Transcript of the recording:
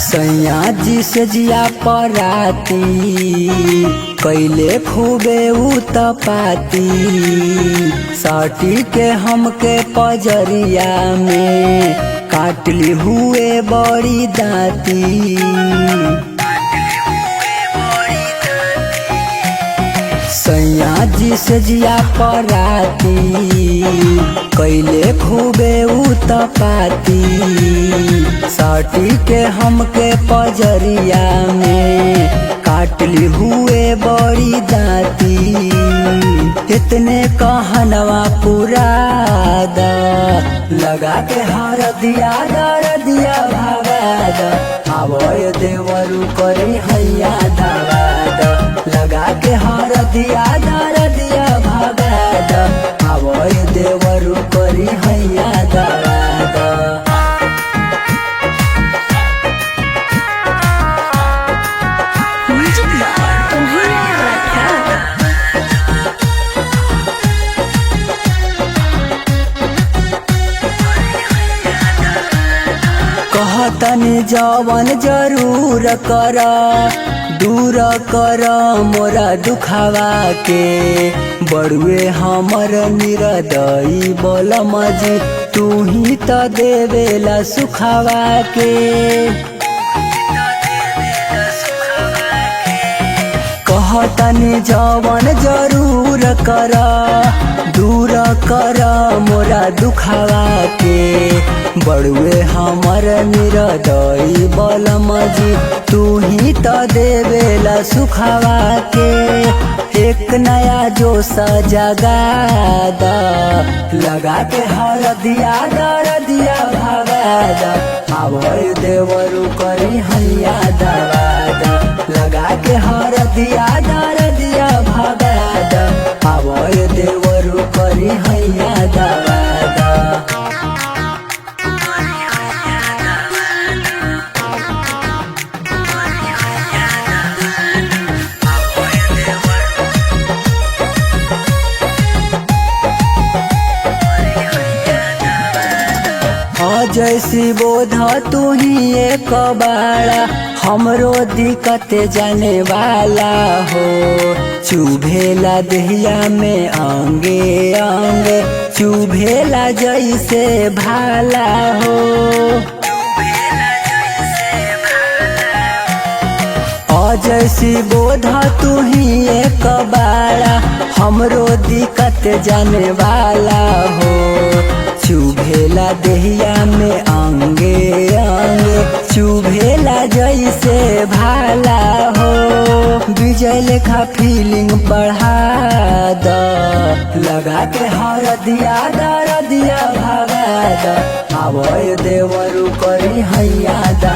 सैया जी से जिया पराती कैले खूबे उतपाती साटी के हमके पजरिया में काटली हुए बड़ी दाती। सैया जी से जिया पराती कैले खूबे उतपाती साटी के हमके पजरिया में काटली हुए बड़ी दाती। इतने कहनवा पूरा दा लगा के हर दिया दर दिया भागा दा आवय देवरु करे हैया धागा दा लगा के हर दिया दर दिया भागा दा आवय देवरु करे हैया धागा दा। कहतनी जवन जरूर कर दूर कर मोरा दुखावा के बड़ुए हमर निरदई बोलम जी तू ही त देवेला सुखावा के। कहतनी जवन जरूर कर दूर कर मोरा दुखावा के बड़ुए हमर निरदई बलम जी तू ही त देवेला सुखावा के। एक नया जोश जगा दा लगा के हर दिया दर दिया भागा दा आवय देवरु करी हैया दवा दा लगा के हर दिया दर दिया भागा दा आवय देवरु करी हैया दवा दा। जैसी बोध तू ही एक बाड़ा हमरो दिक्कत जाने वाला हो चुभेला दहिया में अंगे अंगे चुभेला जैसे भाला हो। जैसी बोध तू ही एक बाड़ा हमरो दिक्कत जाने वाला हो चुभेला दहिया में अंगे अंगे चुभेला जैसे भाला हो। विजय लेखा फीलिंग बढ़ा द लगा के हर दिया दर दिया भागा द आवय देवरु करी हैया दा